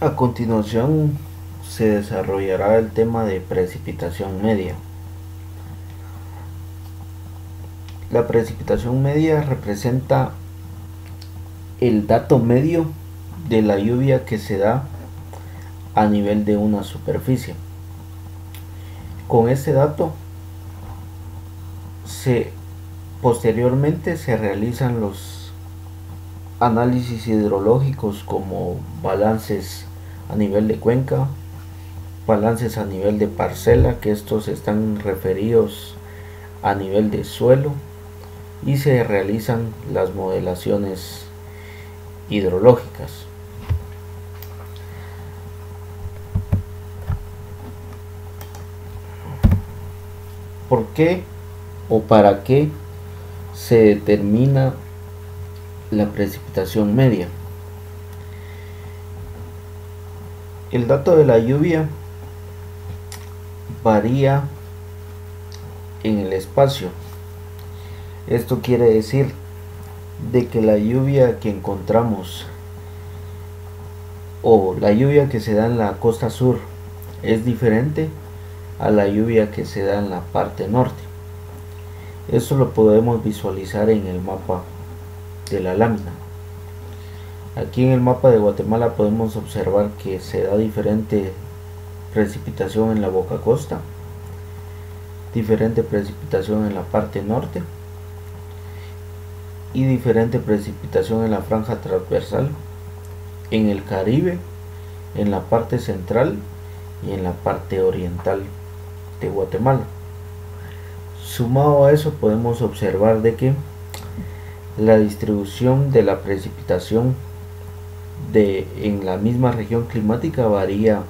A continuación se desarrollará el tema de precipitación media. La precipitación media representa el dato medio de la lluvia que se da a nivel de una superficie. Con este dato posteriormente se realizan los análisis hidrológicos como balances a nivel de cuenca, balances a nivel de parcela, que estos están referidos a nivel de suelo, y se realizan las modelaciones hidrológicas. ¿Por qué o para qué se determina la precipitación media? El dato de la lluvia varía en el espacio. Esto quiere decir de que la lluvia que encontramos o la lluvia que se da en la costa sur es diferente a la lluvia que se da en la parte norte. Esto lo podemos visualizar en el mapa de la lámina. Aquí en el mapa de Guatemala podemos observar que se da diferente precipitación en la boca costa, diferente precipitación en la parte norte y diferente precipitación en la franja transversal, en el Caribe, en la parte central y en la parte oriental de Guatemala. Sumado a eso podemos observar de que la distribución de la precipitación en la misma región climática varía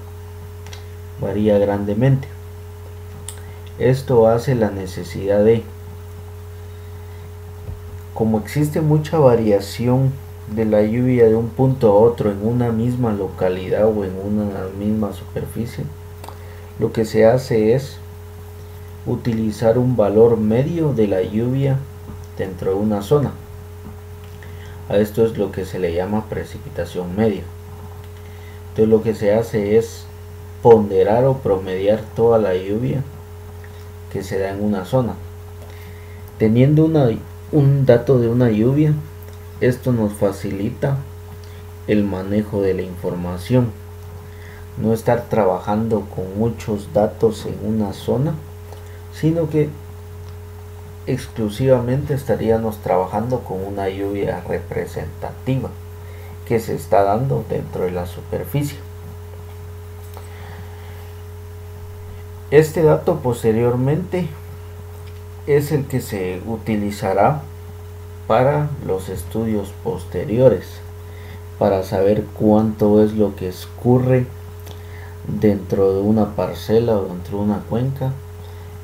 grandemente. Esto hace la necesidad de, como existe mucha variación de la lluvia de un punto a otro en una misma localidad o en una misma superficie, lo que se hace es utilizar un valor medio de la lluvia dentro de una zona. A esto es lo que se le llama precipitación media. Entonces lo que se hace es ponderar o promediar toda la lluvia que se da en una zona. Teniendo un dato de una lluvia, esto nos facilita el manejo de la información. No estar trabajando con muchos datos en una zona, sino que exclusivamente estaríamos trabajando con una lluvia representativa que se está dando dentro de la superficie. Este dato posteriormente es el que se utilizará para los estudios posteriores, para saber cuánto es lo que escurre dentro de una parcela o dentro de una cuenca,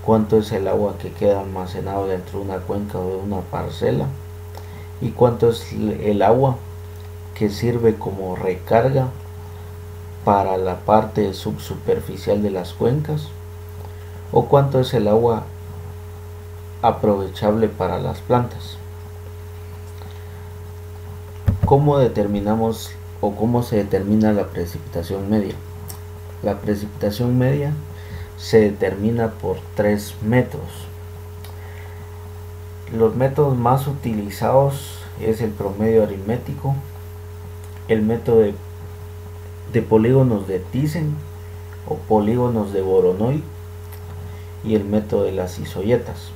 cuánto es el agua que queda almacenado dentro de una cuenca o de una parcela, y cuánto es el agua que sirve como recarga para la parte subsuperficial de las cuencas, o cuánto es el agua aprovechable para las plantas. ¿Cómo determinamos o cómo se determina la precipitación media? La precipitación media se determina por 3 métodos. Los métodos más utilizados es el promedio aritmético, el método de polígonos de Thiessen o polígonos de Voronoi y el método de las isoyetas.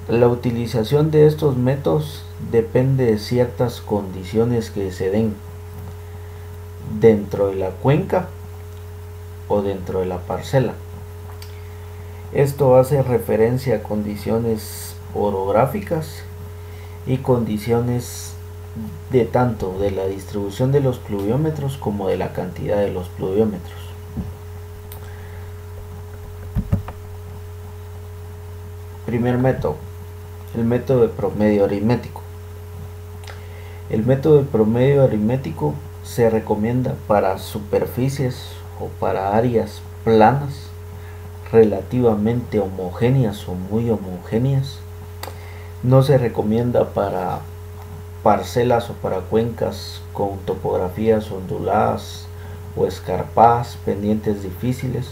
La utilización de estos métodos depende de ciertas condiciones que se den dentro de la cuenca o dentro de la parcela. Esto hace referencia a condiciones orográficas y condiciones de tanto de la distribución de los pluviómetros como de la cantidad de los pluviómetros. Primer método, el método de promedio aritmético. El método de promedio aritmético se recomienda para superficies o para áreas planas relativamente homogéneas o muy homogéneas. No se recomienda para parcelas o para cuencas con topografías onduladas o escarpadas, pendientes difíciles,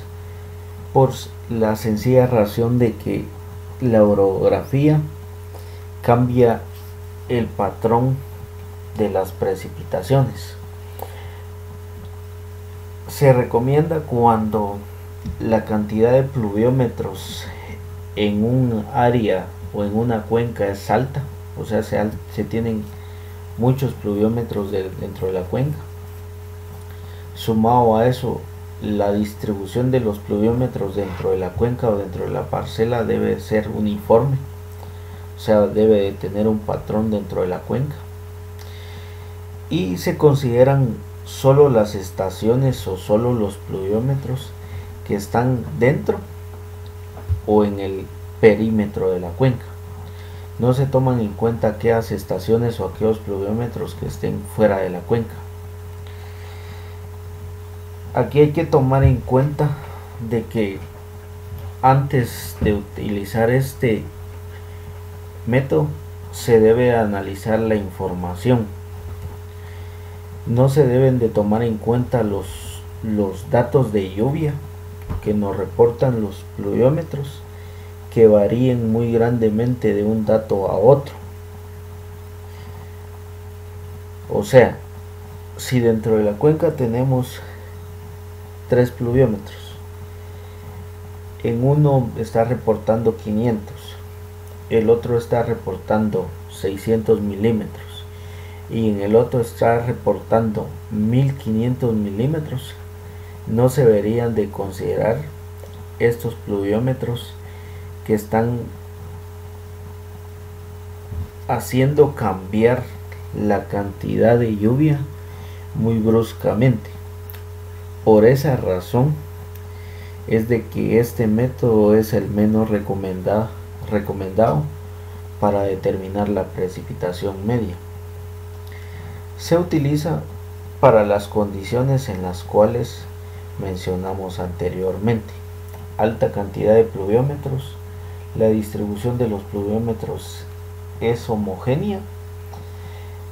por la sencilla razón de que la orografía cambia el patrón de las precipitaciones. Se recomienda cuando la cantidad de pluviómetros en un área o en una cuenca es alta, o sea, se tienen muchos pluviómetros dentro de la cuenca. Sumado a eso, la distribución de los pluviómetros dentro de la cuenca o dentro de la parcela debe ser uniforme, o sea, debe de tener un patrón dentro de la cuenca. Y se consideran solo las estaciones o solo los pluviómetros que están dentro o en el perímetro de la cuenca. No se toman en cuenta aquellas estaciones o aquellos pluviómetros que estén fuera de la cuenca. Aquí hay que tomar en cuenta de que antes de utilizar este método se debe analizar la información. No se deben de tomar en cuenta los datos de lluvia que nos reportan los pluviómetros, que varíen muy grandemente de un dato a otro. O sea, si dentro de la cuenca tenemos 3 pluviómetros, en uno está reportando 500, el otro está reportando 600 milímetros y en el otro está reportando 1500 milímetros, no se deberían de considerar estos pluviómetros que están haciendo cambiar la cantidad de lluvia muy bruscamente. Por esa razón es de que este método es el menos recomendado para determinar la precipitación media. Se utiliza para las condiciones en las cuales mencionamos anteriormente: alta cantidad de pluviómetros, la distribución de los pluviómetros es homogénea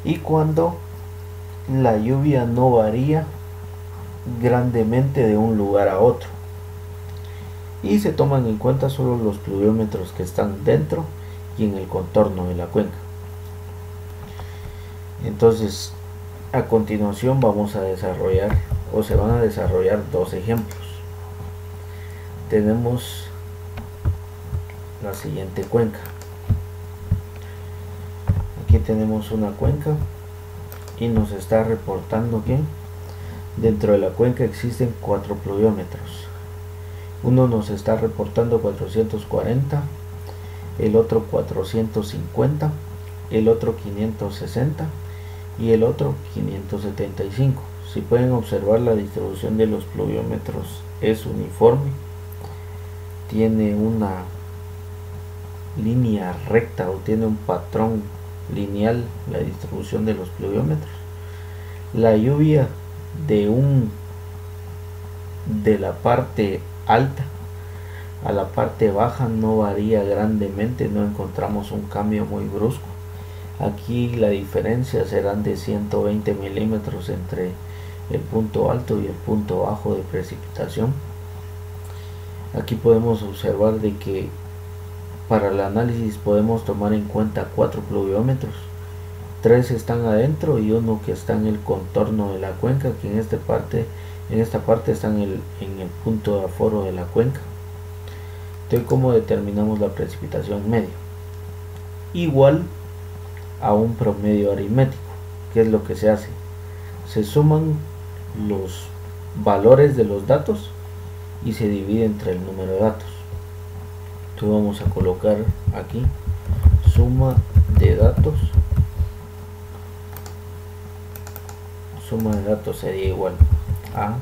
y cuando la lluvia no varía grandemente de un lugar a otro, y se toman en cuenta solo los pluviómetros que están dentro y en el contorno de la cuenca. Entonces, a continuación vamos a desarrollar o se van a desarrollar dos ejemplos. Tenemos la siguiente cuenca. Aquí tenemos una cuenca y nos está reportando que dentro de la cuenca existen 4 pluviómetros. Uno nos está reportando 440, el otro 450, el otro 560 y el otro 575. Si pueden observar, la distribución de los pluviómetros es uniforme, tiene una línea recta o tiene un patrón lineal la distribución de los pluviómetros. La lluvia de la parte alta a la parte baja no varía grandemente, no encontramos un cambio muy brusco. Aquí la diferencia serán de 120 milímetros entre el punto alto y el punto bajo de precipitación. Aquí podemos observar de que para el análisis podemos tomar en cuenta 4 pluviómetros, 3 están adentro y uno que está en el contorno de la cuenca, que en esta parte está en el punto de aforo de la cuenca. Entonces, ¿cómo determinamos la precipitación media? Igual a un promedio aritmético. ¿Qué es lo que se hace? Se suman los valores de los datos y se divide entre el número de datos. Entonces vamos a colocar aquí suma de datos. Suma de datos sería igual a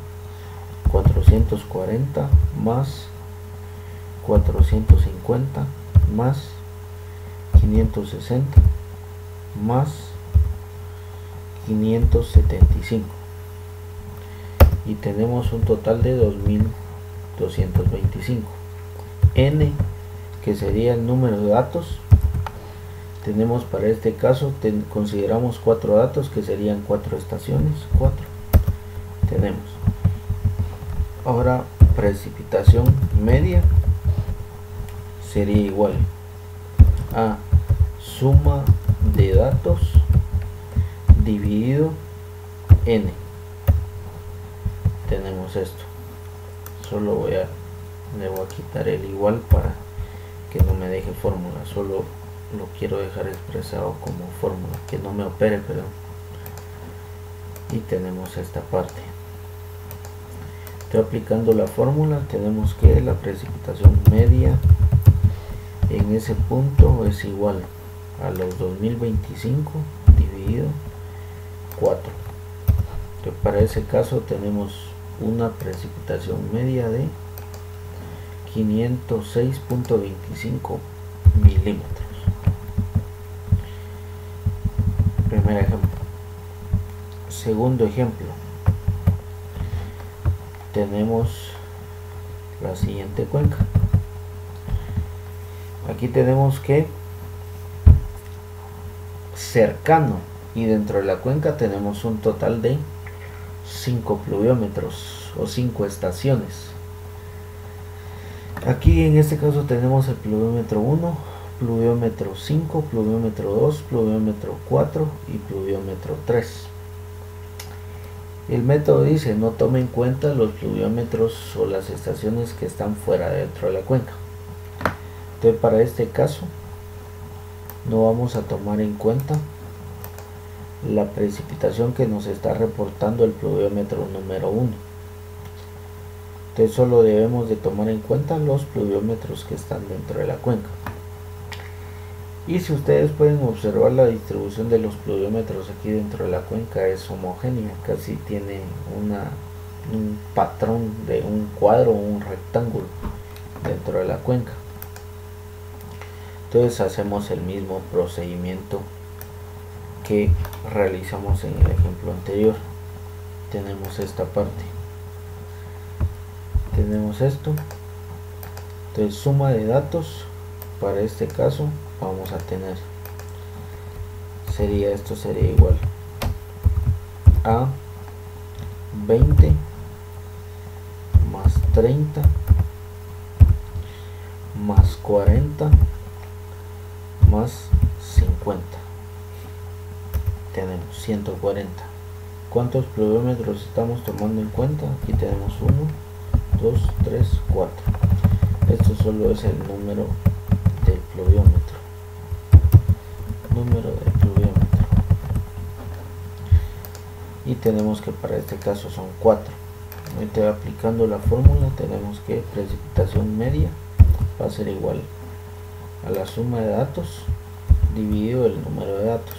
440 más 450 más 560 más 575 y tenemos un total de 2225. N, que sería el número de datos, Tenemos para este caso, consideramos 4 datos que serían 4 estaciones, 4. Tenemos. Ahora precipitación media sería igual a suma de datos dividido n. Tenemos esto. Solo le voy a quitar el igual para que no me deje fórmula, solo lo quiero dejar expresado como fórmula, que no me opere, perdón. Y tenemos esta parte. Estoy aplicando la fórmula. Tenemos que la precipitación media en ese punto es igual a los 2025 dividido 4. Entonces, para ese caso tenemos una precipitación media de 506.25 milímetros. Primer ejemplo. Segundo ejemplo, tenemos la siguiente cuenca. Aquí tenemos que cercano, y dentro de la cuenca tenemos un total de 5 pluviómetros o 5 estaciones. Aquí en este caso tenemos el pluviómetro 1, pluviómetro 5, pluviómetro 2, pluviómetro 4 y pluviómetro 3. El método dice no tome en cuenta los pluviómetros o las estaciones que están fuera dentro de la cuenca. Entonces, para este caso no vamos a tomar en cuenta la precipitación que nos está reportando el pluviómetro número 1. Entonces solo debemos de tomar en cuenta los pluviómetros que están dentro de la cuenca. Y si ustedes pueden observar, la distribución de los pluviómetros aquí dentro de la cuenca es homogénea, casi tiene un patrón de un cuadro o un rectángulo dentro de la cuenca. Entonces hacemos el mismo procedimiento que realizamos en el ejemplo anterior. Tenemos esta parte, tenemos esto. Entonces suma de datos para este caso vamos a tener, esto sería igual a 20 más 30 más 40 más 50. Tenemos 140. ¿Cuántos pluviómetros estamos tomando en cuenta? Aquí tenemos 1, 2, 3, 4. Esto solo es el número del pluviómetro. Y tenemos que para este caso son 4. Entonces, aplicando la fórmula, tenemos que precipitación media va a ser igual a la suma de datos dividido el número de datos.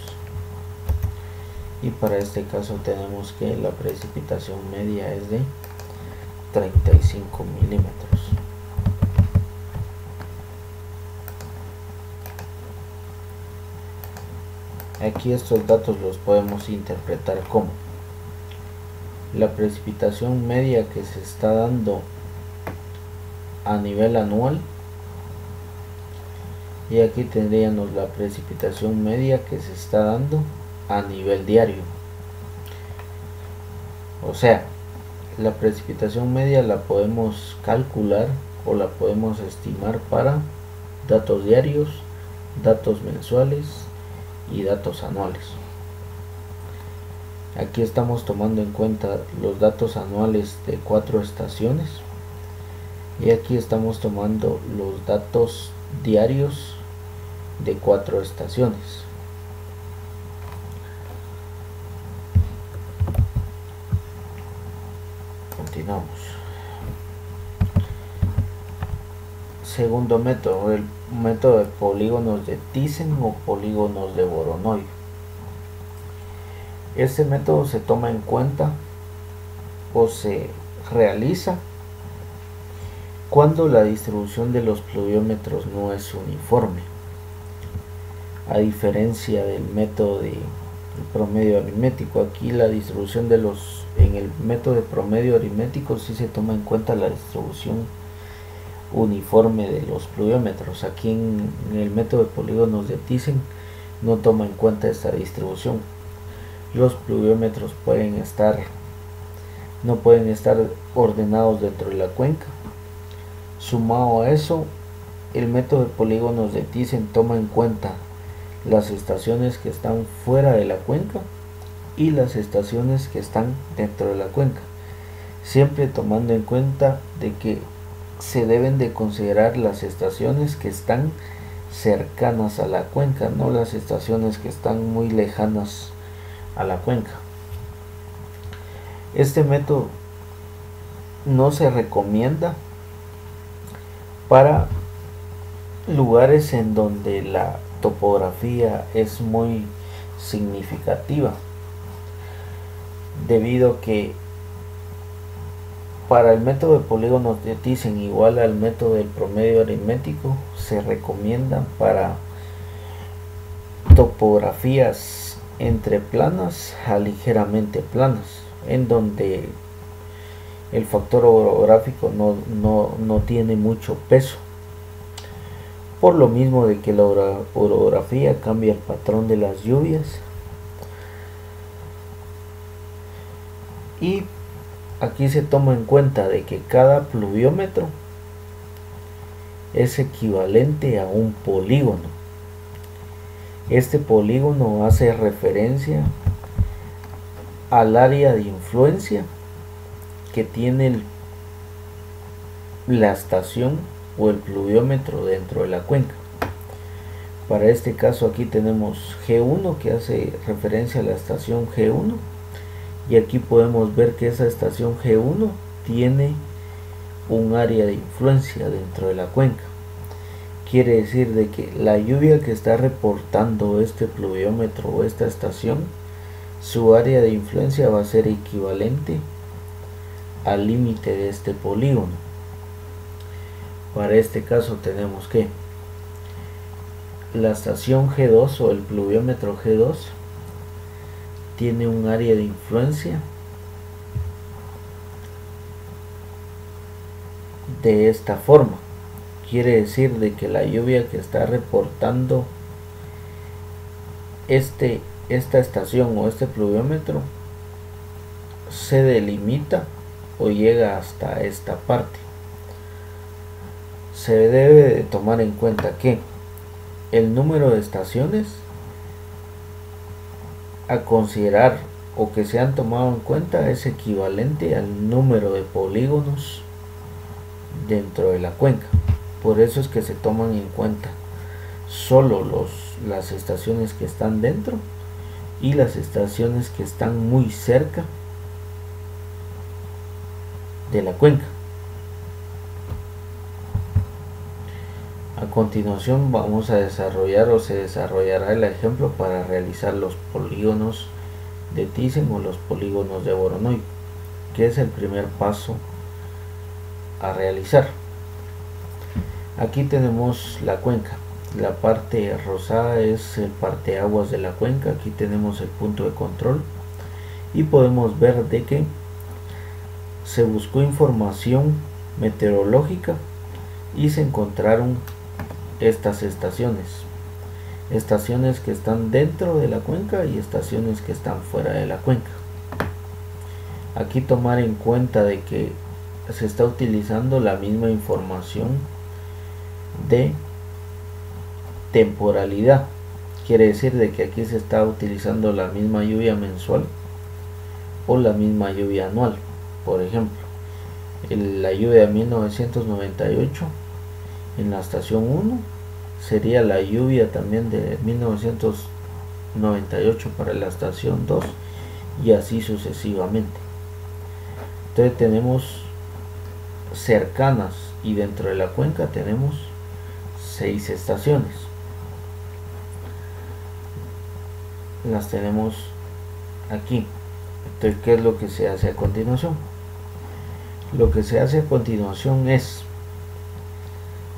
Y para este caso tenemos que la precipitación media es de 35 milímetros. Aquí estos datos los podemos interpretar como la precipitación media que se está dando a nivel anual, y aquí tendríamos la precipitación media que se está dando a nivel diario. O sea, la precipitación media la podemos calcular o la podemos estimar para datos diarios, datos mensuales y datos anuales. Aquí estamos tomando en cuenta los datos anuales de 4 estaciones, y aquí estamos tomando los datos diarios de 4 estaciones. Continuamos. Segundo método, el método de polígonos de Thyssen o polígonos de Voronoi. Este método se toma en cuenta o se realiza cuando la distribución de los pluviómetros no es uniforme, a diferencia del método de promedio aritmético. Aquí la distribución de en el método de promedio aritmético sí se toma en cuenta la distribución uniforme de los pluviómetros. Aquí en el método de polígonos de Thyssen no toma en cuenta esta distribución. Los pluviómetros no pueden estar ordenados dentro de la cuenca. Sumado a eso, el método de polígonos de Thyssen toma en cuenta las estaciones que están fuera de la cuenca y las estaciones que están dentro de la cuenca, siempre tomando en cuenta de que se deben de considerar las estaciones que están cercanas a la cuenca, no las estaciones que están muy lejanas a la cuenca. Este método no se recomienda para lugares en donde la topografía es muy significativa, debido a que para el método de polígonos de Thyssen, igual al método del promedio aritmético, se recomiendan para topografías entre planas a ligeramente planas, en donde el factor orográfico no tiene mucho peso, por lo mismo de que la orografía cambia el patrón de las lluvias. Y aquí se toma en cuenta de que cada pluviómetro es equivalente a un polígono. Este polígono hace referencia al área de influencia que tiene la estación o el pluviómetro dentro de la cuenca. Para este caso aquí tenemos G1, que hace referencia a la estación G1, y aquí podemos ver que esa estación G1 tiene un área de influencia dentro de la cuenca. Quiere decir de que la lluvia que está reportando este pluviómetro o esta estación, su área de influencia va a ser equivalente al límite de este polígono. Para este caso tenemos que la estación G2 o el pluviómetro G2 tiene un área de influencia de esta forma. Quiere decir de que la lluvia que está reportando esta estación o este pluviómetro se delimita o llega hasta esta parte. Se debe de tomar en cuenta que el número de estaciones a considerar o que se han tomado en cuenta es equivalente al número de polígonos dentro de la cuenca. Por eso es que se toman en cuenta solo las estaciones que están dentro y las estaciones que están muy cerca de la cuenca. A continuación vamos a desarrollar o se desarrollará el ejemplo para realizar los polígonos de Thyssen o los polígonos de Voronoi, que es el primer paso a realizar. Aquí tenemos la cuenca. La parte rosada es el parteaguas de la cuenca. Aquí tenemos el punto de control y podemos ver de que se buscó información meteorológica y se encontraron estas estaciones que están dentro de la cuenca y estaciones que están fuera de la cuenca. Aquí tomar en cuenta de que se está utilizando la misma información de temporalidad. Quiere decir de que aquí se está utilizando la misma lluvia mensual o la misma lluvia anual. Por ejemplo, la lluvia de 1998 en la estación 1 sería la lluvia también de 1998 para la estación 2 y así sucesivamente. Entonces tenemos cercanas y dentro de la cuenca tenemos 6 estaciones. Las tenemos aquí. Entonces, ¿qué es lo que se hace a continuación? Lo que se hace a continuación es,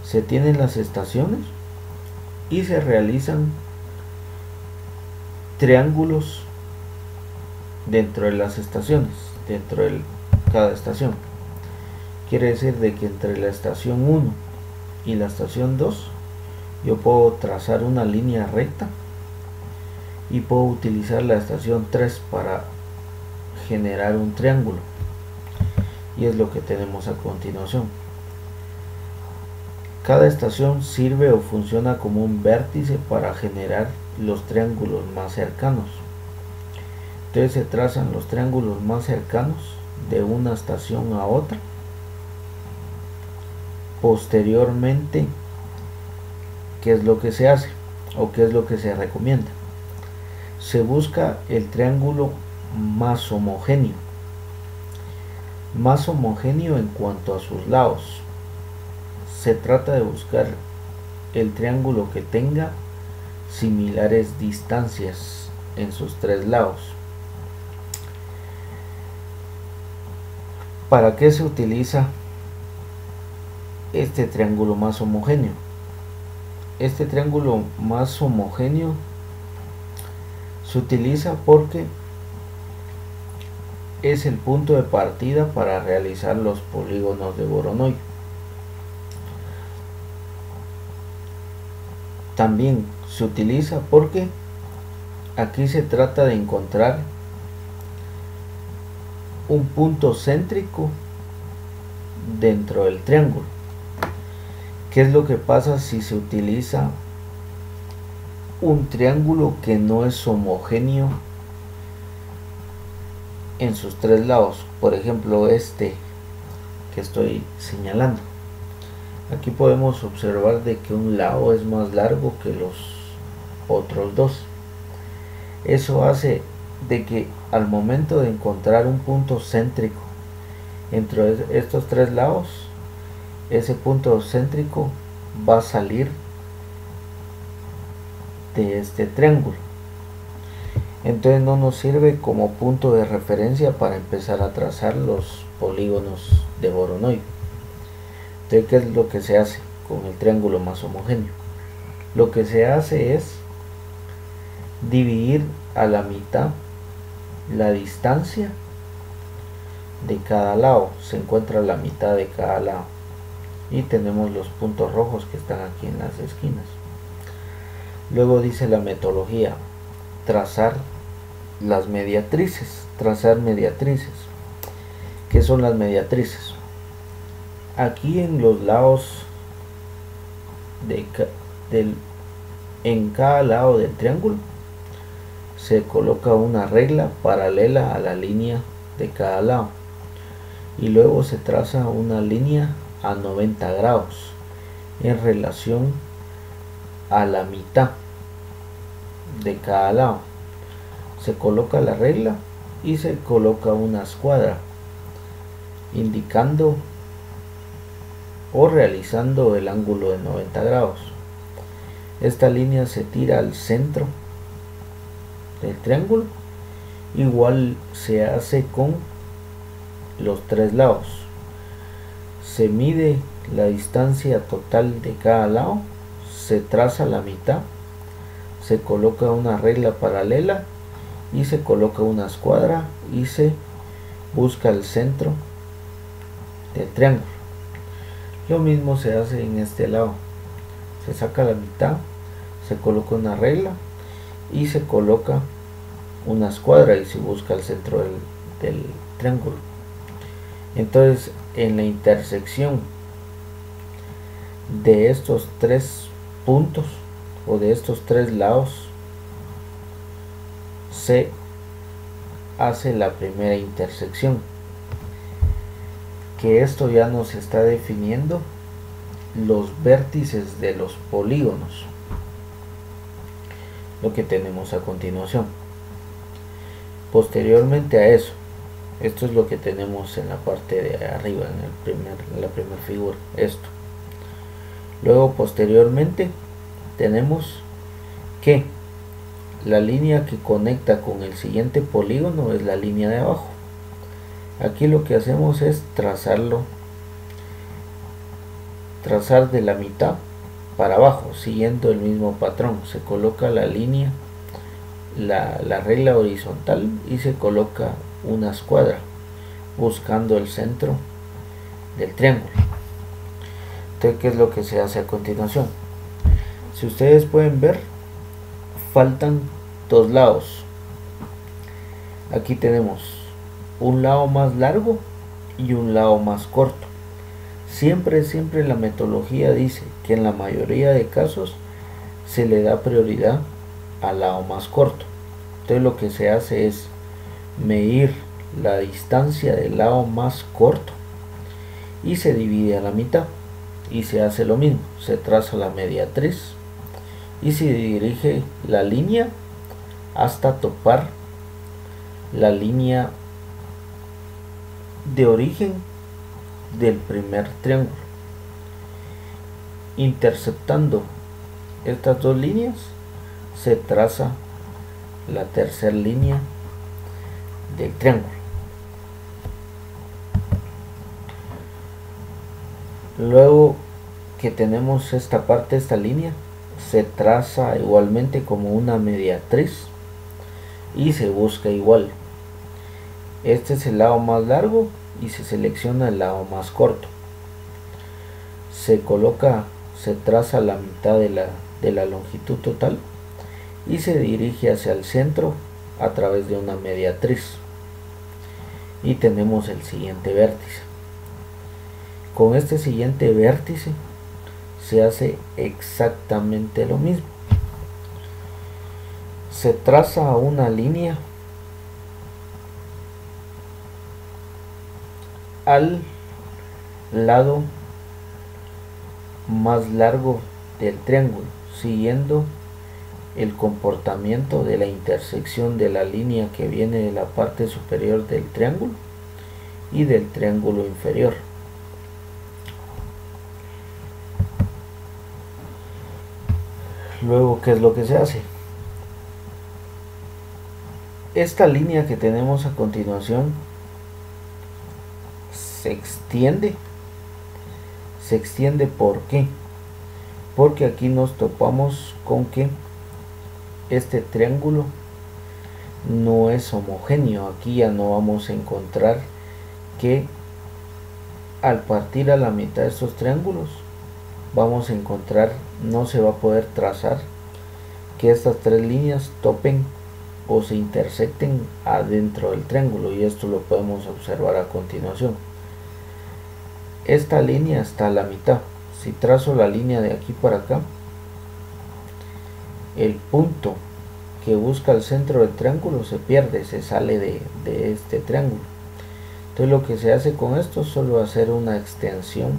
se tienen las estaciones y se realizan triángulos dentro de las estaciones, dentro de cada estación. Quiere decir de que entre la estación 1 y la estación 2 yo puedo trazar una línea recta y puedo utilizar la estación 3 para generar un triángulo, y es lo que tenemos a continuación. Cada estación sirve o funciona como un vértice para generar los triángulos más cercanos. Entonces se trazan los triángulos más cercanos de una estación a otra. Posteriormente, ¿qué es lo que se hace o qué es lo que se recomienda? Se busca el triángulo más homogéneo en cuanto a sus lados. Se trata de buscar el triángulo que tenga similares distancias en sus tres lados. ¿Para qué se utiliza este triángulo más homogéneo? Este triángulo más homogéneo se utiliza porque es el punto de partida para realizar los polígonos de Voronoi. También se utiliza porque aquí se trata de encontrar un punto céntrico dentro del triángulo. ¿Qué es lo que pasa si se utiliza un triángulo que no es homogéneo en sus tres lados? Por ejemplo, este que estoy señalando. Aquí podemos observar de que un lado es más largo que los otros dos. Eso hace de que al momento de encontrar un punto céntrico entre estos tres lados, ese punto céntrico va a salir de este triángulo. Entonces no nos sirve como punto de referencia para empezar a trazar los polígonos de Voronoi. Entonces, ¿qué es lo que se hace con el triángulo más homogéneo? Lo que se hace es dividir a la mitad la distancia de cada lado. Se encuentra la mitad de cada lado y tenemos los puntos rojos que están aquí en las esquinas. Luego dice la metodología: trazar las mediatrices. Trazar mediatrices. ¿Qué son las mediatrices? Aquí en los lados en cada lado del triángulo se coloca una regla paralela a la línea de cada lado, y luego se traza una línea a 90 grados en relación a la mitad de cada lado. Se coloca la regla y se coloca una escuadra indicando o realizando el ángulo de 90 grados. Esta línea se tira al centro del triángulo. Igual se hace con los tres lados. Se mide la distancia total de cada lado, se traza la mitad, se coloca una regla paralela y se coloca una escuadra y se busca el centro del triángulo. Lo mismo se hace en este lado. Se saca la mitad, se coloca una regla y se coloca una escuadra y se busca el centro del triángulo. Entonces, en la intersección de estos tres puntos o de estos tres lados se hace la primera intersección, que esto ya nos está definiendo los vértices de los polígonos, lo que tenemos a continuación. Posteriormente a eso, esto es lo que tenemos en la parte de arriba, en la primera figura, esto. Luego posteriormente tenemos que la línea que conecta con el siguiente polígono es la línea de abajo. Aquí lo que hacemos es trazar de la mitad para abajo, siguiendo el mismo patrón. Se coloca la línea, la regla horizontal, y se coloca una escuadra buscando el centro del triángulo. Entonces, ¿qué es lo que se hace a continuación? Si ustedes pueden ver, faltan dos lados. Aquí tenemos un lado más largo y un lado más corto. Siempre la metodología dice que en la mayoría de casos se le da prioridad al lado más corto. Entonces lo que se hace es medir la distancia del lado más corto y se divide a la mitad, y se hace lo mismo, se traza la mediatriz y se dirige la línea hasta topar la línea de origen del primer triángulo. Interceptando estas dos líneas se traza la tercera línea del triángulo. Luego que tenemos esta parte, esta línea, se traza igualmente como una mediatriz y se busca igual. Este es el lado más largo y se selecciona el lado más corto. Se coloca, se traza la mitad de la longitud total y se dirige hacia el centro a través de una mediatriz. Y tenemos el siguiente vértice. Con este siguiente vértice se hace exactamente lo mismo. Se traza una línea al lado más largo del triángulo, siguiendo el comportamiento de la intersección de la línea que viene de la parte superior del triángulo y del triángulo inferior. Luego, ¿qué es lo que se hace? Esta línea que tenemos a continuación se extiende. ¿Por qué? Porque aquí nos topamos con que este triángulo no es homogéneo. Aquí ya no vamos a encontrar que al partir a la mitad de estos triángulos vamos a encontrar, no se va a poder trazar que estas tres líneas topen o se intersecten adentro del triángulo, y esto lo podemos observar a continuación. Esta línea está a la mitad. Si trazo la línea de aquí para acá, el punto que busca el centro del triángulo se pierde, se sale de este triángulo. Entonces lo que se hace con esto es solo hacer una extensión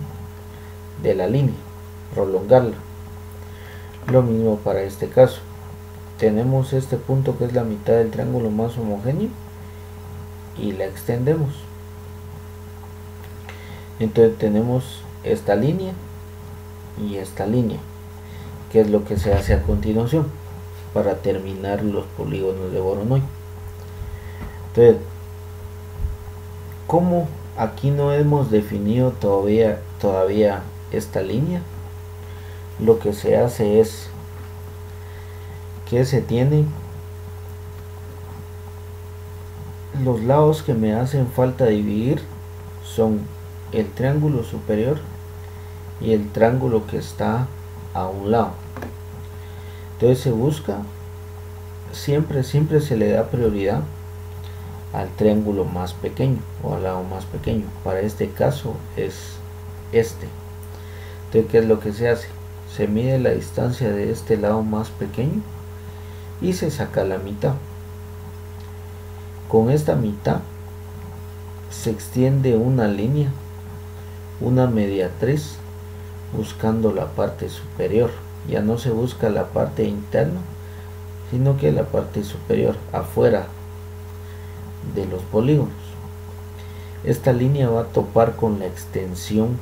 de la línea, prolongarla. Lo mismo para este caso. Tenemos este punto que es la mitad del triángulo más homogéneo y la extendemos. Entonces tenemos esta línea y esta línea, que es lo que se hace a continuación para terminar los polígonos de Voronoi. Entonces, como aquí no hemos definido todavía esta línea, lo que se hace es que se tiene los lados que me hacen falta dividir son el triángulo superior y el triángulo que está a un lado. Entonces se busca, siempre se le da prioridad al triángulo más pequeño o al lado más pequeño. Para este caso es este. Entonces, ¿qué es lo que se hace? Se mide la distancia de este lado más pequeño y se saca la mitad. Con esta mitad se extiende una línea, una mediatriz, buscando la parte superior. Ya no se busca la parte interna, sino que la parte superior, afuera de los polígonos. Esta línea va a topar con la extensión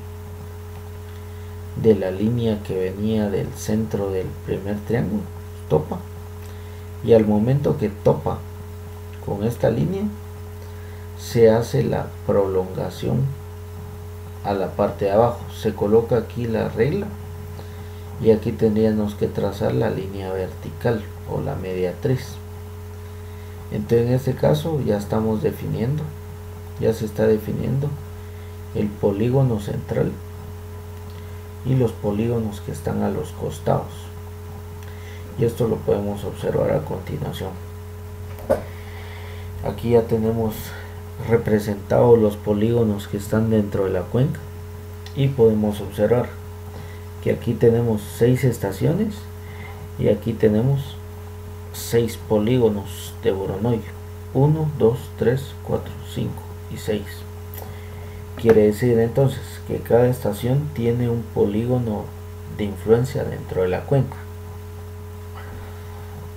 de la línea que venía del centro del primer triángulo. Topa, y al momento que topa con esta línea se hace la prolongación a la parte de abajo. Se coloca aquí la regla y aquí tendríamos que trazar la línea vertical o la mediatriz. Entonces en este caso ya estamos definiendo, ya se está definiendo el polígono central y los polígonos que están a los costados. y esto lo podemos observar a continuación. Aquí ya tenemos representados los polígonos que están dentro de la cuenca y podemos observar que aquí tenemos 6 estaciones y aquí tenemos 6 polígonos de Voronoi: 1, 2, 3, 4, 5 y 6. Quiere decir entonces que cada estación tiene un polígono de influencia dentro de la cuenca.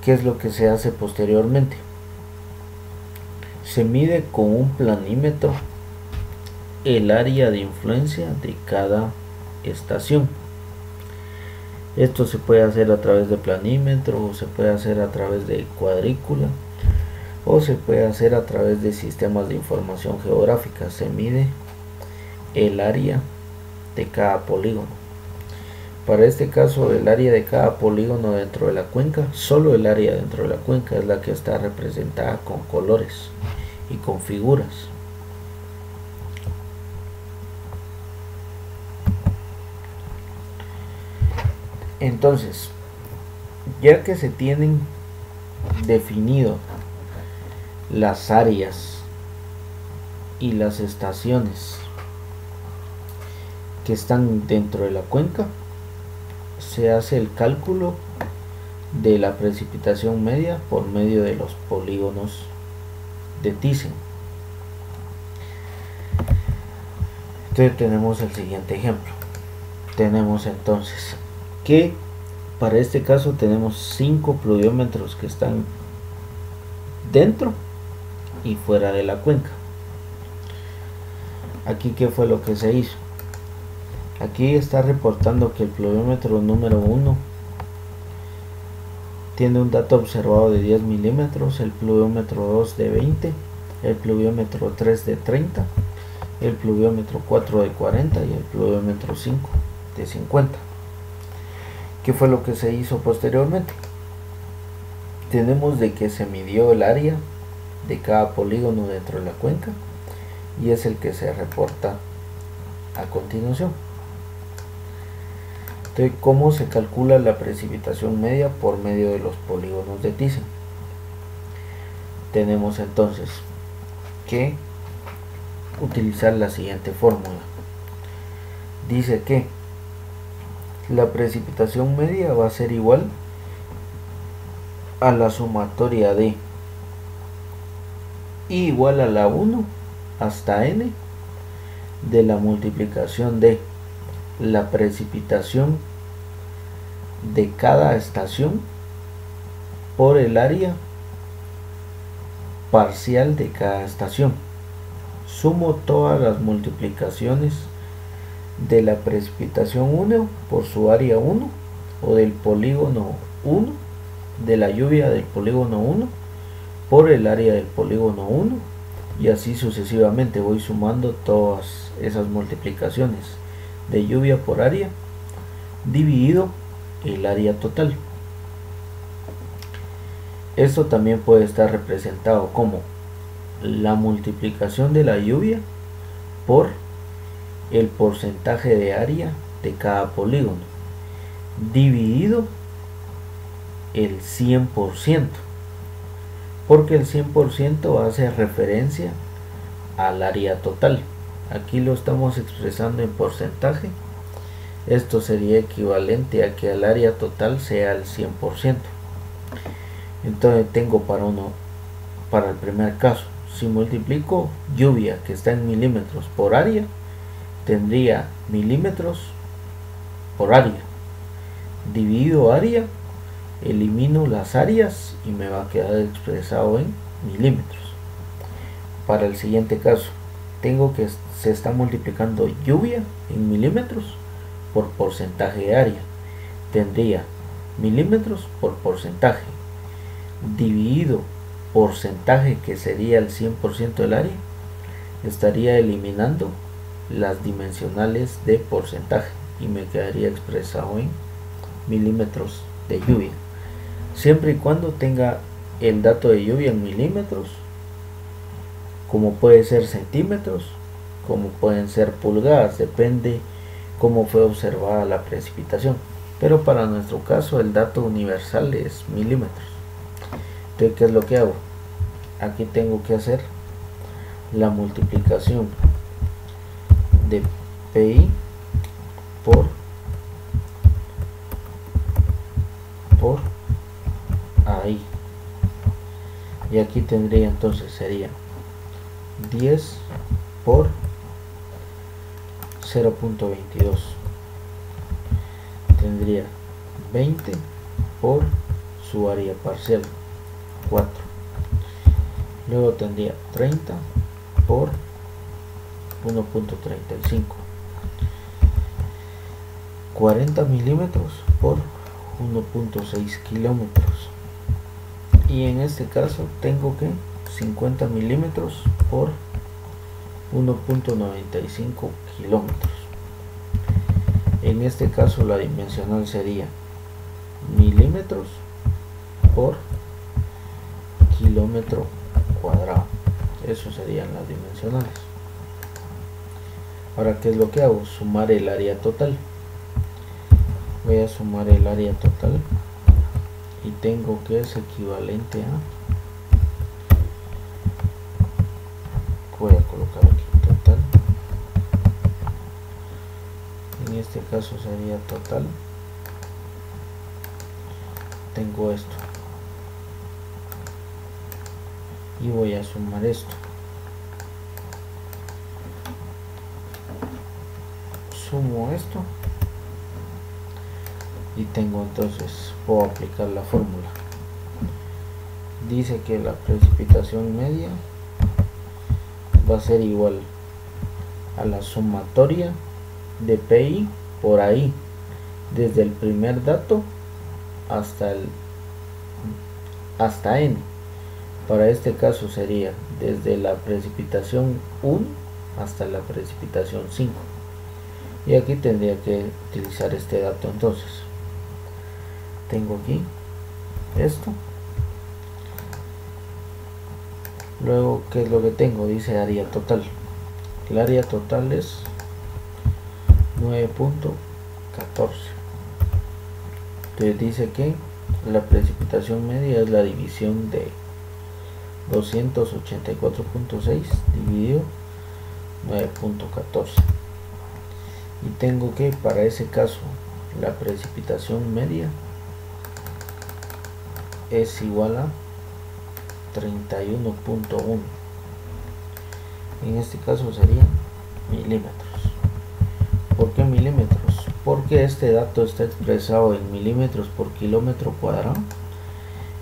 ¿Qué es lo que se hace posteriormente? Se mide con un planímetro el área de influencia de cada estación. Esto se puede hacer a través de planímetro, o se puede hacer a través de cuadrícula, o se puede hacer a través de sistemas de información geográfica. Se mide el área de cada polígono. Para este caso, el área de cada polígono dentro de la cuenca, solo el área dentro de la cuenca es la que está representada con colores y con figuras. Entonces, ya que se tienen definido las áreas y las estaciones que están dentro de la cuenca, se hace el cálculo de la precipitación media por medio de los polígonos de Thiessen. Entonces tenemos el siguiente ejemplo. Tenemos entonces que para este caso tenemos 5 pluviómetros que están dentro y fuera de la cuenca. Aquí, ¿qué fue lo que se hizo? Aquí está reportando que el pluviómetro número 1 tiene un dato observado de 10 milímetros, el pluviómetro 2 de 20, el pluviómetro 3 de 30, el pluviómetro 4 de 40 y el pluviómetro 5 de 50. ¿Qué fue lo que se hizo posteriormente? Tenemos de que se midió el área de cada polígono dentro de la cuenca y es el que se reporta a continuación. Entonces, ¿cómo se calcula la precipitación media por medio de los polígonos de Thiessen? Tenemos entonces que utilizar la siguiente fórmula. Dice que la precipitación media va a ser igual a la sumatoria de I igual a la 1 hasta n de la multiplicación de la precipitación de cada estación por el área parcial de cada estación. Sumo todas las multiplicaciones de la precipitación 1 por su área 1 o del polígono 1, de la lluvia del polígono 1 por el área del polígono 1, y así sucesivamente voy sumando todas esas multiplicaciones de lluvia por área dividido el área total. Esto también puede estar representado como la multiplicación de la lluvia por el porcentaje de área de cada polígono dividido el 100%, porque el 100% hace referencia al área total. Aquí lo estamos expresando en porcentaje. Esto sería equivalente a que el área total sea el 100%. Entonces tengo para el primer caso, si multiplico lluvia que está en milímetros por área, tendría milímetros por área dividido área, elimino las áreas y me va a quedar expresado en milímetros. Para el siguiente caso, tengo que se está multiplicando lluvia en milímetros por porcentaje de área, tendría milímetros por porcentaje dividido porcentaje, que sería el 100% del área. Estaría eliminando las dimensionales de porcentaje y me quedaría expresado en milímetros de lluvia, siempre y cuando tenga el dato de lluvia en milímetros, como puede ser centímetros, como pueden ser pulgadas, depende cómo fue observada la precipitación. pero para nuestro caso el dato universal es milímetros. Entonces, ¿qué es lo que hago? Aquí tengo que hacer la multiplicación de PI por AI, y aquí tendría, entonces sería 10 por 0.22, tendría 20 por su área parcial, 4, luego tendría 30 por 1.35, 40 milímetros por 1.6 kilómetros, y en este caso tengo que 50 milímetros por 1.95 kilómetros. En este caso la dimensional sería milímetros por kilómetro cuadrado. Eso serían las dimensionales. Ahora, ¿qué es lo que hago? Sumar el área total. Voy a sumar el área total y tengo que es equivalente a, voy a colocar aquí total, en este caso sería total, tengo esto y voy a sumar esto, sumo esto y tengo, entonces puedo aplicar la fórmula. Dice que la precipitación media va a ser igual a la sumatoria de PI por AI desde el primer dato hasta n. Para este caso sería desde la precipitación 1 hasta la precipitación 5, y aquí tendría que utilizar este dato. Entonces tengo aquí esto, luego, ¿qué es lo que tengo? Dice área total. El área total es 9.14. Entonces dice que la precipitación media es la división de 284.6 dividido 9.14, y tengo que, para ese caso, la precipitación media es igual a 31.1. en este caso serían milímetros. ¿Por qué milímetros? Porque este dato está expresado en milímetros por kilómetro cuadrado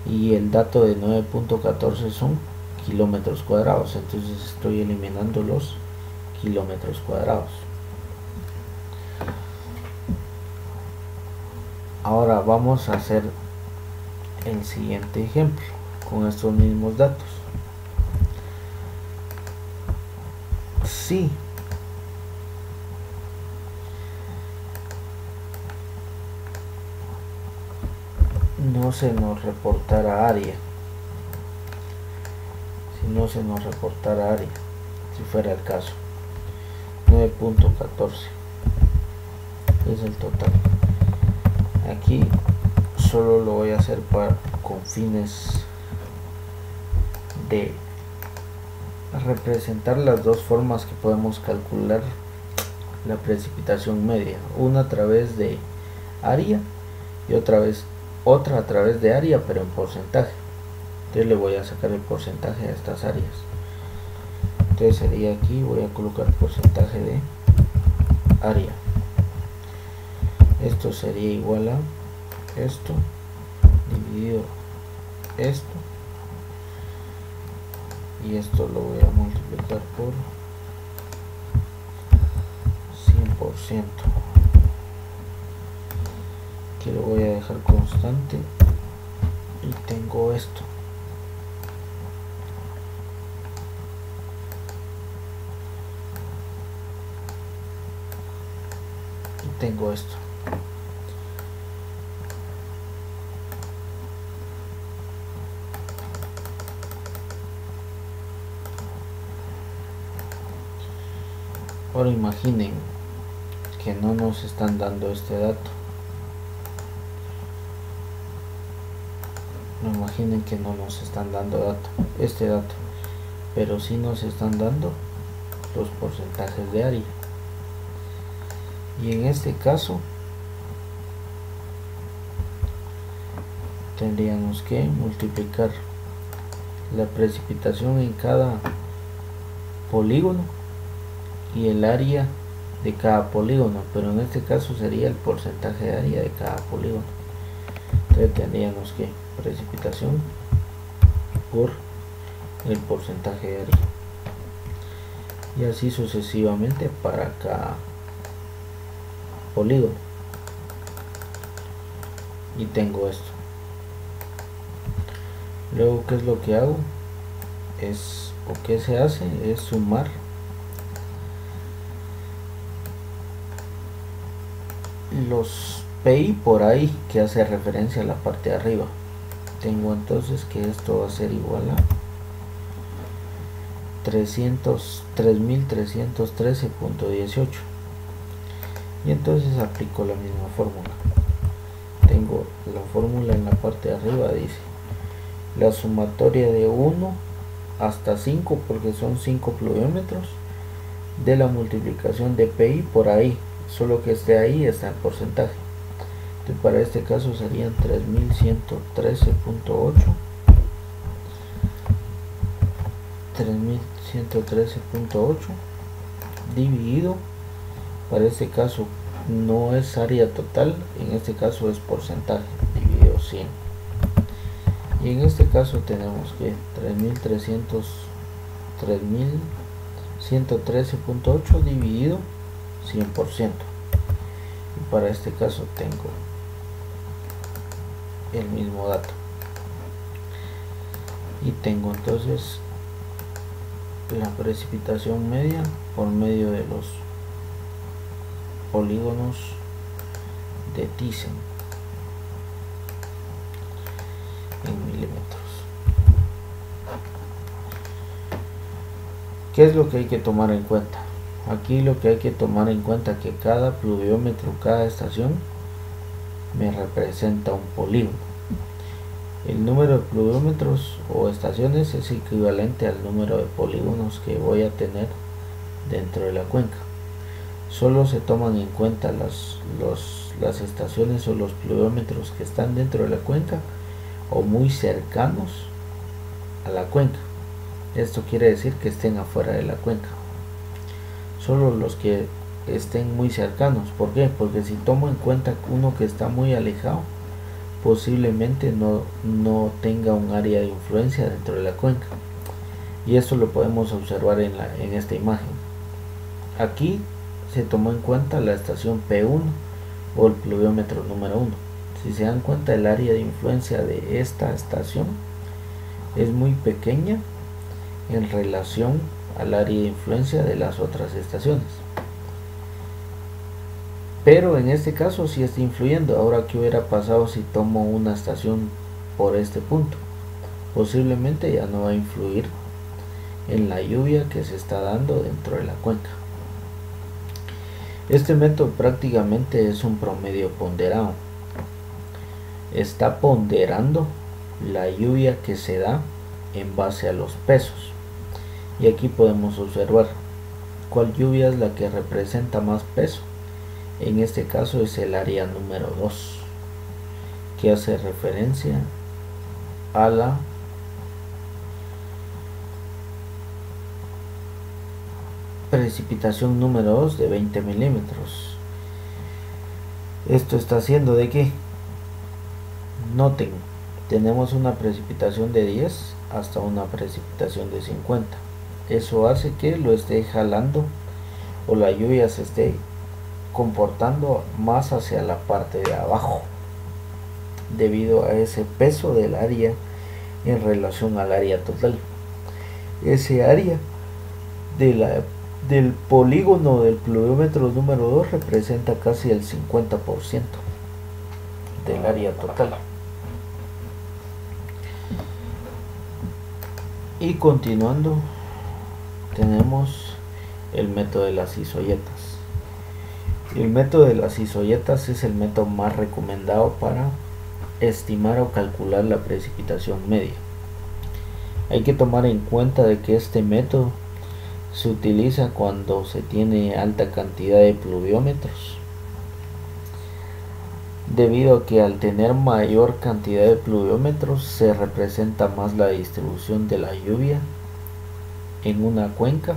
y el dato de 9.14 son kilómetros cuadrados, entonces estoy eliminando los kilómetros cuadrados. Ahora vamos a hacer el siguiente ejemplo con estos mismos datos. Si no se nos reportara área, si fuera el caso, 9.14 es el total. Aquí solo lo voy a hacer con fines de representar las dos formas que podemos calcular la precipitación media, una a través de área y otra a través de área, pero en porcentaje. Entonces le voy a sacar el porcentaje a estas áreas. Entonces sería aquí, voy a colocar porcentaje de área. Esto sería igual a esto dividido esto, y esto lo voy a multiplicar por 100%, que lo voy a dejar constante, y tengo esto. Tengo esto. Ahora imaginen que no nos están dando este dato, Imaginen que no nos están dando este dato, pero sí nos están dando los porcentajes de área. Y en este caso tendríamos que multiplicar la precipitación en cada polígono y el área de cada polígono, pero en este caso sería el porcentaje de área de cada polígono. Entonces tendríamos que precipitación por el porcentaje de área, y así sucesivamente para cada polígono. Y tengo esto. Luego, ¿qué es lo que hago? ¿Qué se hace? Es sumar los PI por ahí, que hace referencia a la parte de arriba. Tengo entonces que esto va a ser igual a 3313.18, y entonces aplico la misma fórmula. Tengo la fórmula en la parte de arriba, dice la sumatoria de 1 hasta 5, porque son 5 pluviómetros, de la multiplicación de PI por ahí, solo que esté ahí está el porcentaje. Entonces para este caso serían 3113.8 dividido, para este caso no es área total, en este caso es porcentaje, dividido 100. Y en este caso tenemos que 3113.8 dividido 100%. Y para este caso tengo el mismo dato. Y tengo entonces la precipitación media por medio de los polígonos de Thyssen en milímetros. ¿Qué es lo que hay que tomar en cuenta? Aquí lo que hay que tomar en cuenta es que cada pluviómetro, cada estación me representa un polígono. El número de pluviómetros o estaciones es equivalente al número de polígonos que voy a tener dentro de la cuenca. Solo se toman en cuenta las estaciones o los pluviómetros que están dentro de la cuenca o muy cercanos a la cuenca. Esto quiere decir que estén afuera de la cuenca. Solo los que estén muy cercanos. ¿Por qué? Porque si tomo en cuenta uno que está muy alejado, posiblemente no tenga un área de influencia dentro de la cuenca. Y esto lo podemos observar en esta imagen. Aquí se tomó en cuenta la estación P1 o el pluviómetro número 1. Si se dan cuenta, el área de influencia de esta estación es muy pequeña en relación al área de influencia de las otras estaciones, pero en este caso sí está influyendo. Ahora, ¿qué hubiera pasado si tomo una estación por este punto? Posiblemente ya no va a influir en la lluvia que se está dando dentro de la cuenca. Este método prácticamente es un promedio ponderado. Está ponderando la lluvia que se da en base a los pesos. Y aquí podemos observar cuál lluvia es la que representa más peso. En este caso es el área número 2, que hace referencia a la precipitación número 2 de 20 milímetros. Esto está haciendo de que, noten, tenemos una precipitación de 10 hasta una precipitación de 50. Eso hace que lo esté jalando, o la lluvia se esté comportando más hacia la parte de abajo, debido a ese peso del área en relación al área total. Ese área del polígono del pluviómetro número 2 representa casi el 50% del área total. Y continuando, tenemos el método de las isoyetas. El método de las isoyetas es el método más recomendado para estimar o calcular la precipitación media. Hay que tomar en cuenta de que este método se utiliza cuando se tiene alta cantidad de pluviómetros, debido a que al tener mayor cantidad de pluviómetros se representa más la distribución de la lluvia en una cuenca.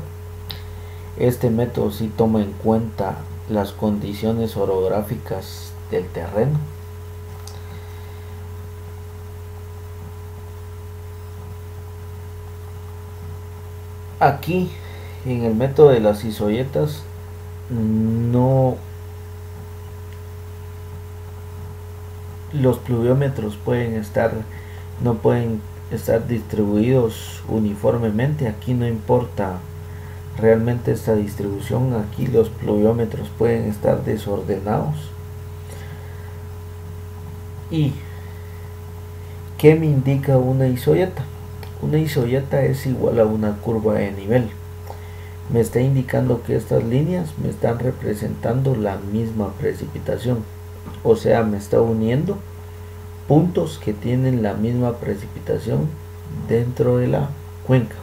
Este método sí toma en cuenta las condiciones orográficas del terreno. Aquí en el método de las isoyetas los pluviómetros no pueden estar distribuidos uniformemente. Aquí no importa realmente esta distribución, aquí los pluviómetros pueden estar desordenados. ¿Y qué me indica una isoyeta? Una isoyeta es igual a una curva de nivel. Me está indicando que estas líneas me están representando la misma precipitación, o sea, me está uniendo puntos que tienen la misma precipitación dentro de la cuenca.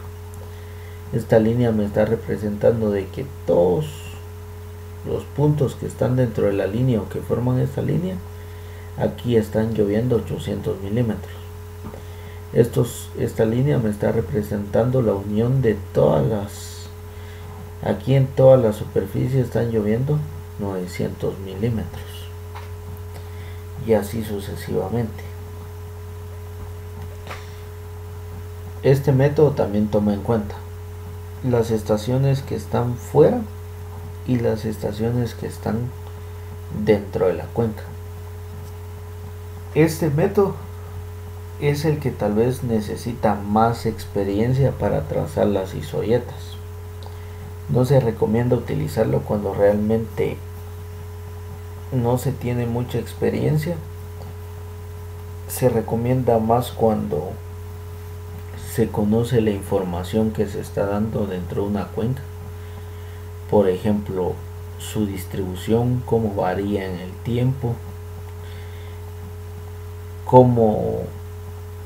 Esta línea me está representando de que todos los puntos que están dentro de la línea o que forman esta línea, aquí están lloviendo 800 milímetros. Esta línea me está representando la unión de aquí en toda la superficie están lloviendo 900 milímetros. Y así sucesivamente. Este método también toma en cuenta las estaciones que están fuera y las estaciones que están dentro de la cuenca. Este método es el que tal vez necesita más experiencia para trazar las isoyetas. No se recomienda utilizarlo cuando realmente no se tiene mucha experiencia. Se recomienda más cuando se conoce la información que se está dando dentro de una cuenca. Por ejemplo, su distribución, cómo varía en el tiempo, cómo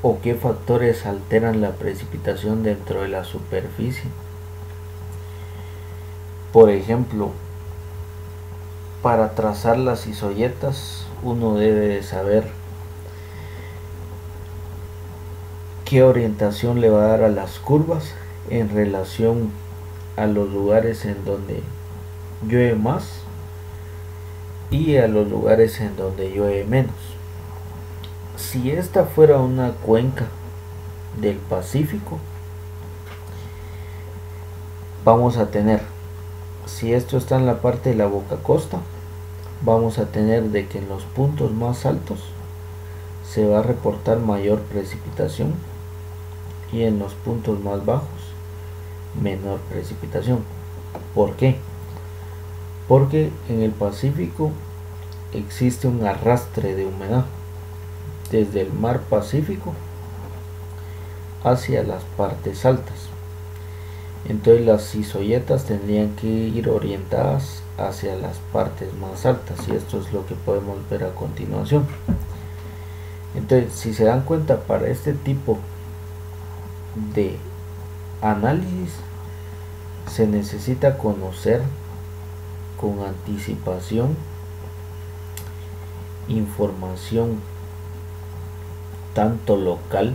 o qué factores alteran la precipitación dentro de la superficie. Por ejemplo, para trazar las isoyetas uno debe de saber qué orientación le va a dar a las curvas en relación a los lugares en donde llueve más y a los lugares en donde llueve menos. Si esta fuera una cuenca del Pacífico, vamos a tener, si esto está en la parte de la boca costa, vamos a tener de que en los puntos más altos se va a reportar mayor precipitación y en los puntos más bajos menor precipitación. ¿Por qué? Porque en el Pacífico existe un arrastre de humedad desde el mar Pacífico hacia las partes altas. Entonces las isoyetas tendrían que ir orientadas hacia las partes más altas, y esto es lo que podemos ver a continuación. Entonces, si se dan cuenta, para este tipo de análisis se necesita conocer con anticipación información tanto local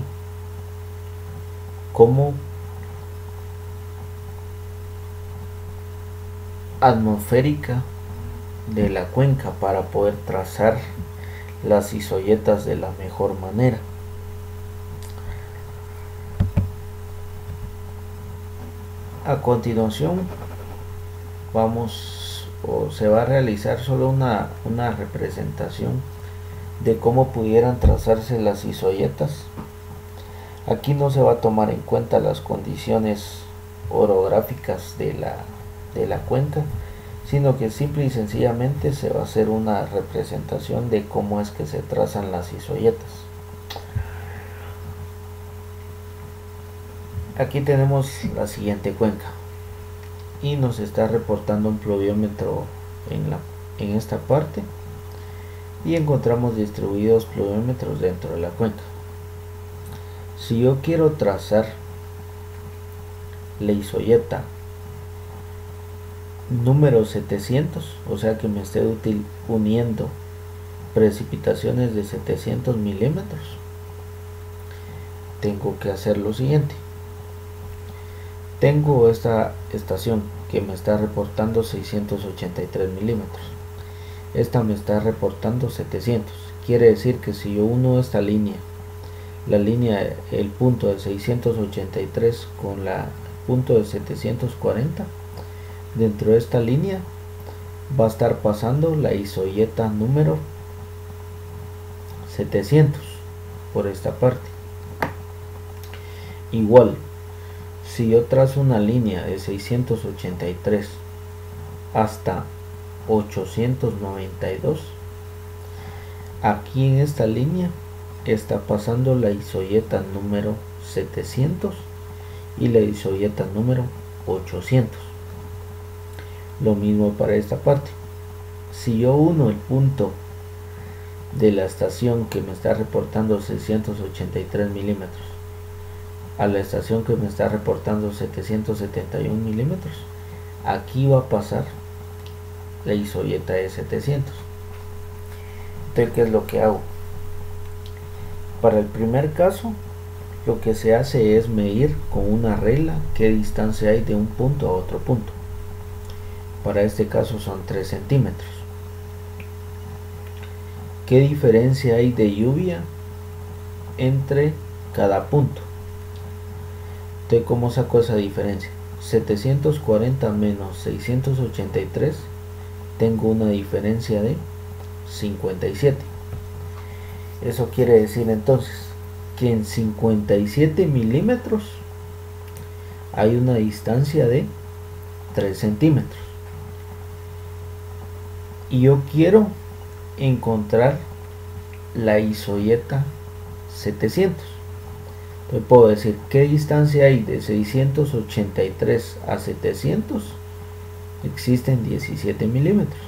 como atmosférica de la cuenca para poder trazar las isoyetas de la mejor manera. A continuación se va a realizar solo una representación de cómo pudieran trazarse las isoyetas. Aquí no se va a tomar en cuenta las condiciones orográficas de la cuenca, sino que simple y sencillamente se va a hacer una representación de cómo es que se trazan las isoyetas. Aquí tenemos la siguiente cuenca y nos está reportando un pluviómetro en esta parte, y encontramos distribuidos pluviómetros dentro de la cuenca. Si yo quiero trazar la isoyeta número 700, o sea que me esté uniendo precipitaciones de 700 milímetros, tengo que hacer lo siguiente. Tengo esta estación que me está reportando 683 milímetros, esta me está reportando 700. Quiere decir que si yo uno esta línea, el punto de 683 con la punto de 740, dentro de esta línea va a estar pasando la isoyeta número 700 por esta parte. Igual, si yo trazo una línea de 683 hasta 892, aquí en esta línea está pasando la isoyeta número 700 y la isoyeta número 800. Lo mismo para esta parte. Si yo uno el punto de la estación que me está reportando 683 milímetros a la estación que me está reportando 771 milímetros, aquí va a pasar la isoyeta de 700. Entonces, ¿qué es lo que hago? Para el primer caso, lo que se hace es medir con una regla qué distancia hay de un punto a otro punto. Para este caso son 3 centímetros. ¿Qué diferencia hay de lluvia entre cada punto? Entonces, ¿cómo saco esa diferencia? 740 menos 683, tengo una diferencia de 57. Eso quiere decir entonces que en 57 milímetros hay una distancia de 3 centímetros. Y yo quiero encontrar la isoyeta 700. Entonces puedo decir qué distancia hay de 683 a 700. Existen 17 milímetros.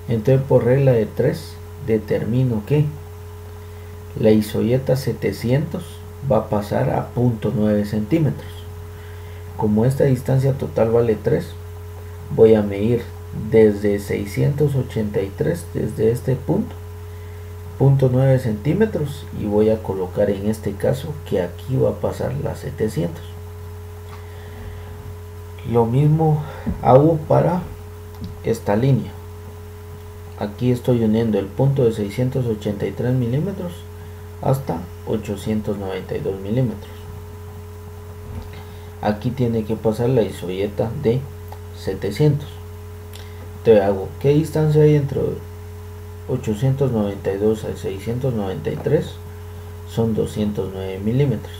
Entonces, por regla de 3 determino que la isoyeta 700 va a pasar a 0.9 centímetros. Como esta distancia total vale 3, voy a medir desde 683, desde este punto, 0.9 centímetros, y voy a colocar en este caso que aquí va a pasar las 700. Lo mismo hago para esta línea. Aquí estoy uniendo el punto de 683 milímetros hasta 892 milímetros. Aquí tiene que pasar la isoyeta de 700. Entonces hago qué distancia hay entre 892 a 693, son 209 milímetros.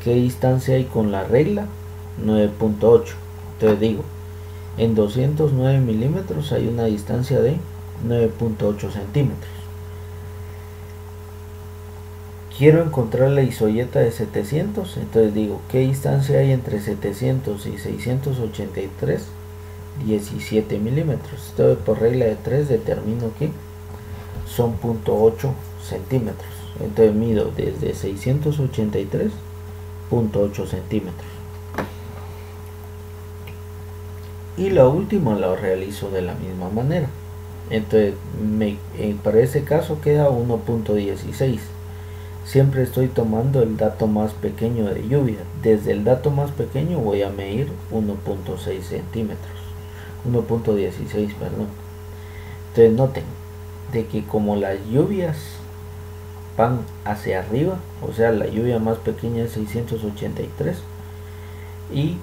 ¿Qué distancia hay con la regla? 9.8. Entonces digo, en 209 milímetros hay una distancia de 9.8 centímetros. Quiero encontrar la isoyeta de 700, entonces digo, ¿qué distancia hay entre 700 y 683? 17 milímetros. Entonces, por regla de 3 determino que son 0.8 centímetros. Entonces mido desde 683, 0.8 centímetros. Y la última la realizo de la misma manera. Entonces para ese caso queda 1.16. Siempre estoy tomando el dato más pequeño de lluvia. Desde el dato más pequeño voy a medir 1.6 centímetros, 1.16, perdón. Entonces noten de que como las lluvias van hacia arriba, o sea, la lluvia más pequeña es 683, y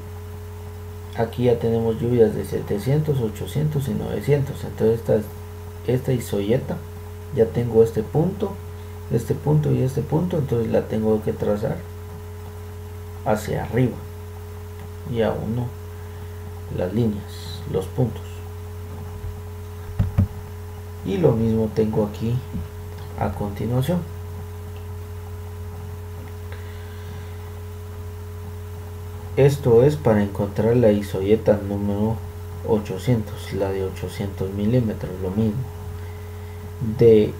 aquí ya tenemos lluvias de 700, 800 y 900. Entonces esta isoyeta, ya tengo este punto y este punto, entonces la tengo que trazar hacia arriba, y a uno las líneas, los puntos. Y lo mismo tengo aquí a continuación. Esto es para encontrar la isoyeta número 800, la de 800 milímetros, lo mismo. de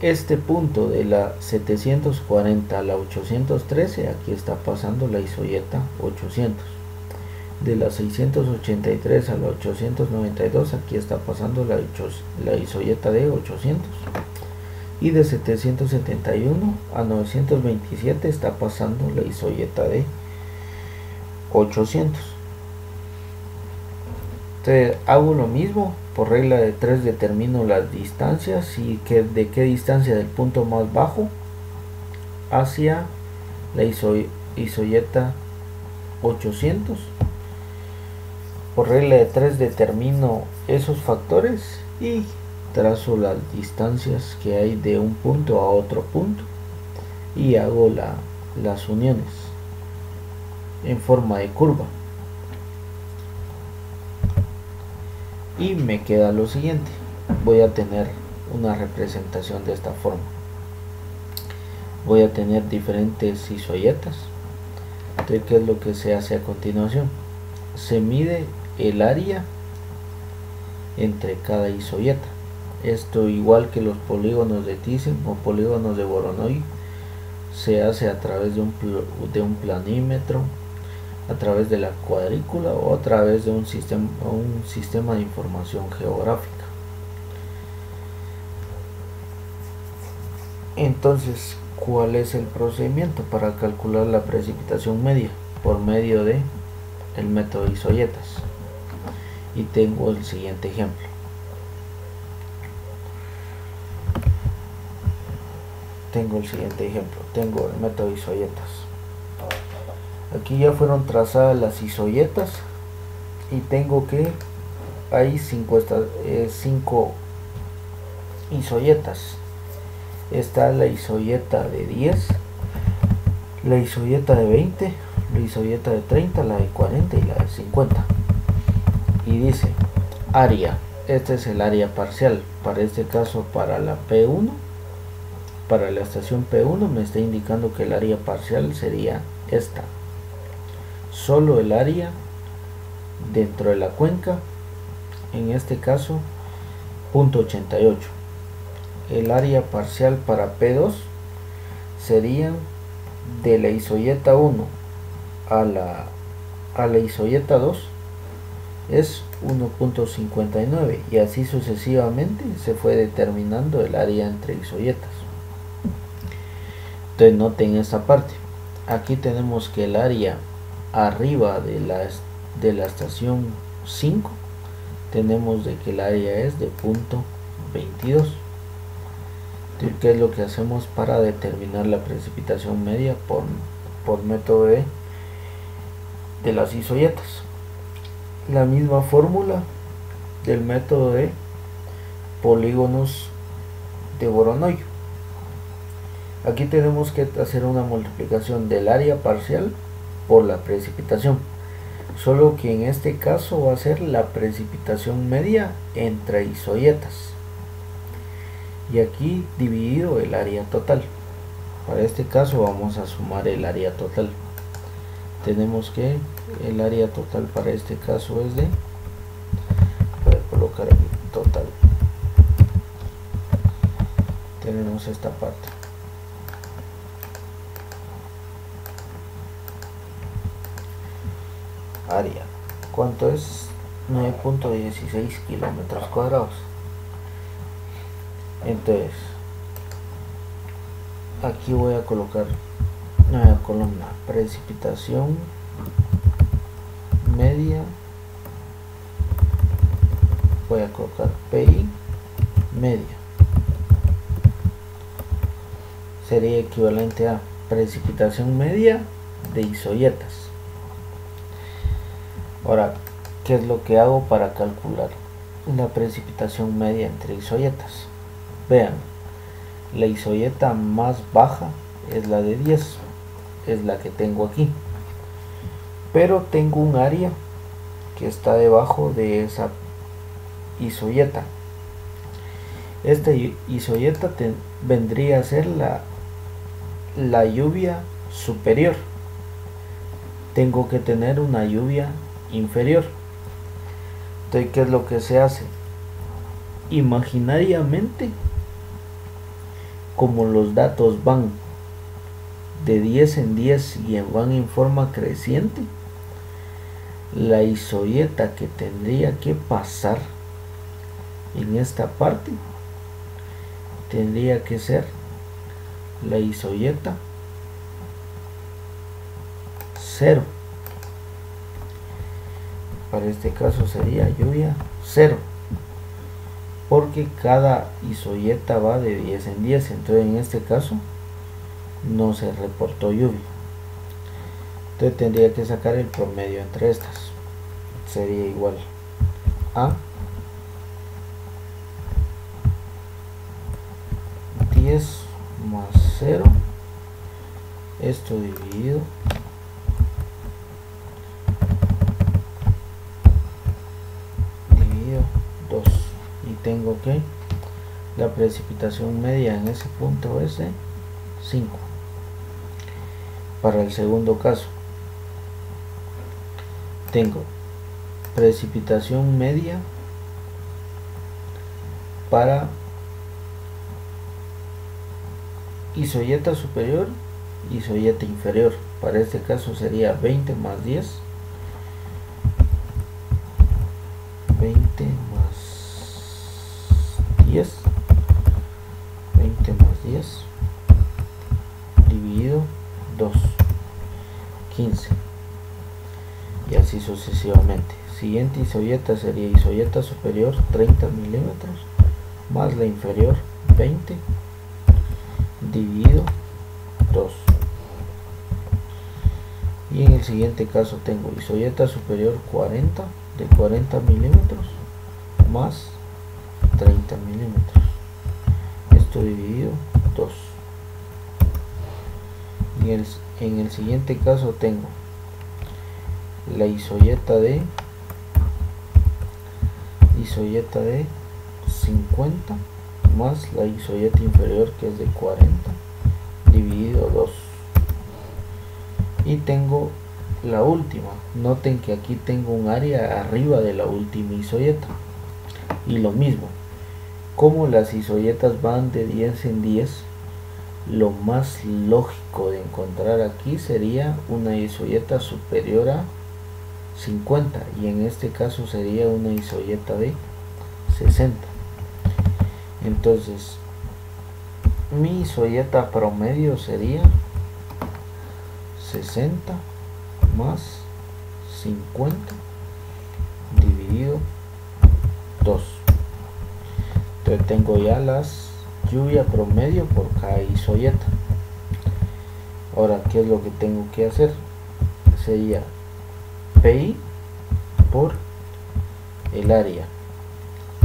este punto de la 740 a la 813, aquí está pasando la isoyeta 800. De la 683 a la 892, aquí está pasando la isoyeta de 800. Y de 771 a 927 está pasando la isoyeta de 800. Entonces hago lo mismo, por regla de 3 determino las distancias y de qué distancia del punto más bajo hacia la isoyeta 800. Por regla de 3 determino esos factores y trazo las distancias que hay de un punto a otro punto y hago las uniones en forma de curva. Y me queda lo siguiente, voy a tener una representación de esta forma. Voy a tener diferentes isoyetas. Entonces, ¿qué es lo que se hace a continuación? Se mide el área entre cada isoyeta. Esto, igual que los polígonos de Thyssen o polígonos de Voronoi, se hace a través de un planímetro, a través de la cuadrícula o a través de un sistema de información geográfica. Entonces, ¿cuál es el procedimiento para calcular la precipitación media? Por medio de el método de isoyetas. Y tengo el siguiente ejemplo. Tengo el método de isoyetas. Aquí ya fueron trazadas las isoyetas y tengo que hay 5 isoyetas. Está la isoyeta de 10, la isoyeta de 20, la isoyeta de 30, la de 40 y la de 50. Y dice área, este es el área parcial. Para este caso, para la P1, para la estación P1 me está indicando que el área parcial sería esta. Solo el área dentro de la cuenca, en este caso 0.88. El área parcial para P2 sería de la isoyeta 1 a la isoyeta 2 es 1.59 y así sucesivamente se fue determinando el área entre isoyetas. Entonces noten esta parte, aquí tenemos que el área arriba de la estación 5 tenemos de que el área es de 0.22. ¿Qué es lo que hacemos para determinar la precipitación media por método de las isoyetas? La misma fórmula del método de polígonos de Voronoi. Aquí tenemos que hacer una multiplicación del área parcial por la precipitación, solo que en este caso va a ser la precipitación media entre isoyetas y aquí dividido el área total. Para este caso vamos a sumar el área total. Tenemos que el área total para este caso es de, voy a colocar aquí total, tenemos esta parte. Área, ¿cuánto es? 9.16 kilómetros cuadrados. Entonces aquí voy a colocar nueva columna, precipitación media, voy a colocar PI media, sería equivalente a precipitación media de isoyetas. Ahora, ¿qué es lo que hago para calcular la precipitación media entre isoyetas? Vean, la isoyeta más baja es la de 10, es la que tengo aquí, pero tengo un área que está debajo de esa isoyeta. Esta isoyeta vendría a ser la lluvia superior. Tengo que tener una lluvia inferior. Entonces, ¿qué es lo que se hace? imaginariamente, como los datos van de 10 en 10 y van en forma creciente, la isohieta que tendría que pasar en esta parte tendría que ser la isohieta 0. Para este caso sería lluvia 0, porque cada isohieta va de 10 en 10, entonces en este caso no se reportó lluvia. Entonces tendría que sacar el promedio entre estas. Sería igual a 10 más 0, esto dividido dividido 2, y tengo que la precipitación media en ese punto es de 5. Para el segundo caso tengo precipitación media para isohieta superior, isohieta inferior. Para este caso sería 20 más 10, 20 más 10, 20 más 10 dividido 2, 15, y así sucesivamente. Siguiente isohieta sería isohieta superior 30 milímetros más la inferior 20 dividido 2, y en el siguiente caso tengo isohieta superior 40 de 40 milímetros más 30 milímetros, esto dividido 2, y en el siguiente caso tengo la isohieta de 50 más la isohieta inferior, que es de 40 dividido 2, y tengo la última. Noten que aquí tengo un área arriba de la última isohieta, y lo mismo, como las isohietas van de 10 en 10, lo más lógico de encontrar aquí sería una isohieta superior a 50, y en este caso sería una isohieta de 60. Entonces mi isohieta promedio sería 60 más 50 dividido 2. Entonces tengo ya las lluvia promedio por cada isohieta. Ahora, ¿qué es lo que tengo que hacer? Sería PI por el área,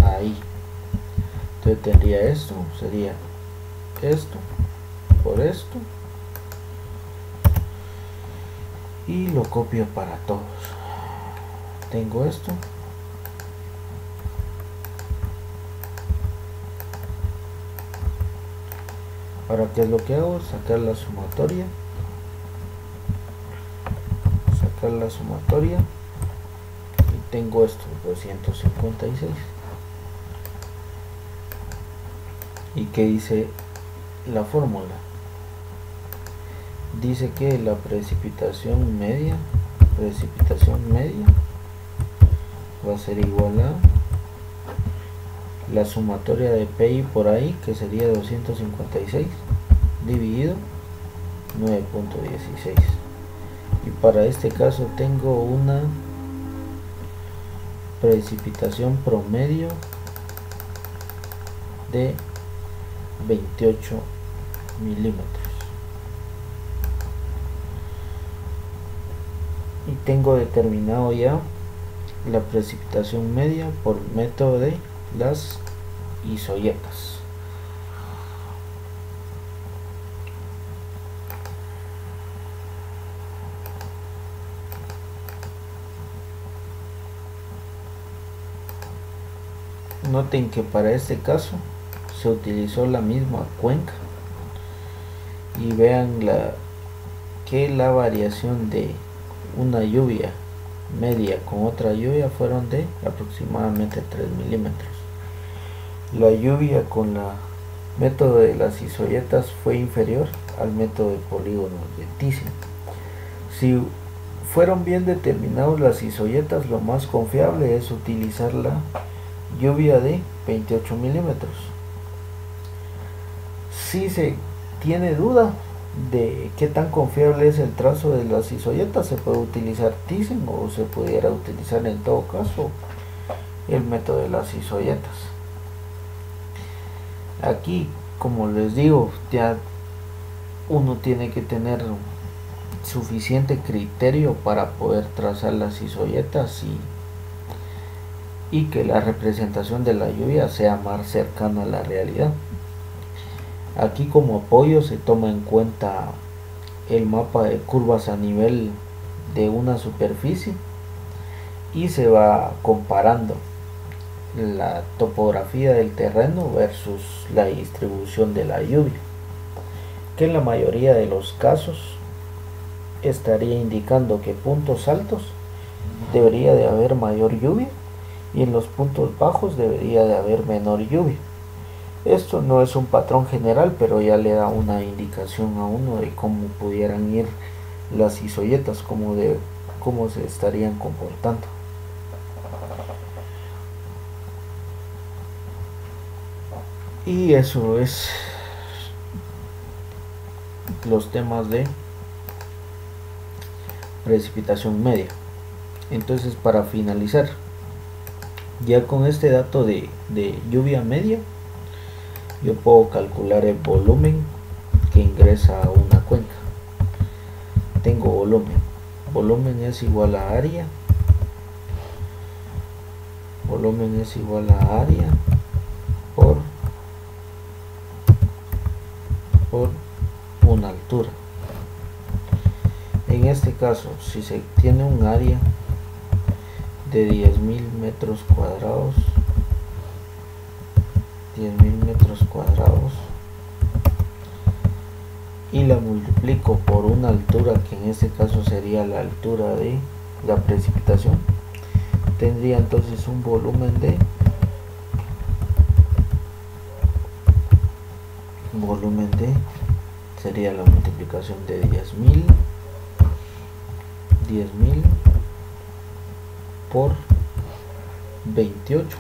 ahí. Entonces tendría esto, sería esto por esto, y lo copio para todos. Tengo esto, ahora ¿qué es lo que hago? Sacar la sumatoria, y tengo esto, 256. ¿Y qué dice la fórmula? Dice que la precipitación media va a ser igual a la sumatoria de PI por ahí, que sería 256 dividido 9.16, y para este caso tengo una precipitación promedio de 28 milímetros, y tengo determinado ya la precipitación media por método de las isohietas. Noten que para este caso se utilizó la misma cuenca, y vean que la variación de una lluvia media con otra lluvia fueron de aproximadamente 3 milímetros. La lluvia con la método de las cisolletas fue inferior al método de polígonos de Thiessen. Si fueron bien determinados las cisolletas, lo más confiable es utilizar la lluvia de 28 milímetros. Si se tiene duda de qué tan confiable es el trazo de las cisolletas, se puede utilizar Thiessen o se pudiera utilizar en todo caso el método de las cisolletas. Aquí, como les digo, ya uno tiene que tener suficiente criterio para poder trazar las cisolletas y que la representación de la lluvia sea más cercana a la realidad. Aquí como apoyo se toma en cuenta el mapa de curvas a nivel de una superficie y se va comparando la topografía del terreno versus la distribución de la lluvia, que en la mayoría de los casos estaría indicando que puntos altos debería de haber mayor lluvia y en los puntos bajos debería de haber menor lluvia. Esto no es un patrón general, pero ya le da una indicación a uno de cómo pudieran ir las cisolletas, cómo se estarían comportando. Y eso es los temas de precipitación media. Entonces, para finalizar, ya con este dato de lluvia media, yo puedo calcular el volumen que ingresa a una cuenca. Tengo volumen es igual a área, volumen es igual a área por una altura. En este caso, si se tiene un área de 10.000 metros cuadrados, 10.000 metros cuadrados, y la multiplico por una altura que en este caso sería la altura de la precipitación, tendría entonces un volumen de sería la multiplicación de 10.000 por 28.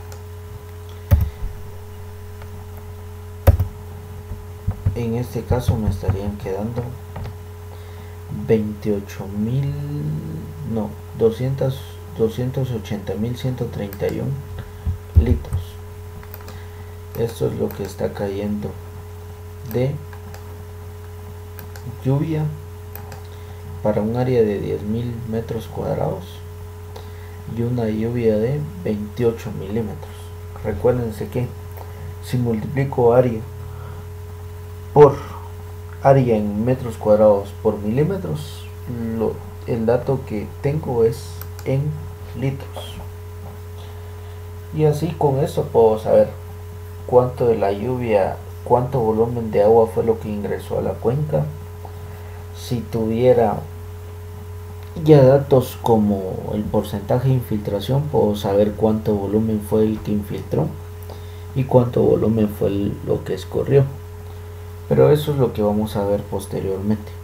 En este caso me estarían quedando 280.131 litros. Esto es lo que está cayendo de lluvia para un área de 10.000 metros cuadrados y una lluvia de 28 milímetros. Recuérdense que si multiplico área por área en metros cuadrados por milímetros, el dato que tengo es en litros. Y así con eso puedo saber cuánto de la lluvia, cuánto volumen de agua fue lo que ingresó a la cuenca. Si tuviera ya datos como el porcentaje de infiltración, puedo saber cuánto volumen fue el que infiltró y cuánto volumen fue lo que escorrió. Pero eso es lo que vamos a ver posteriormente.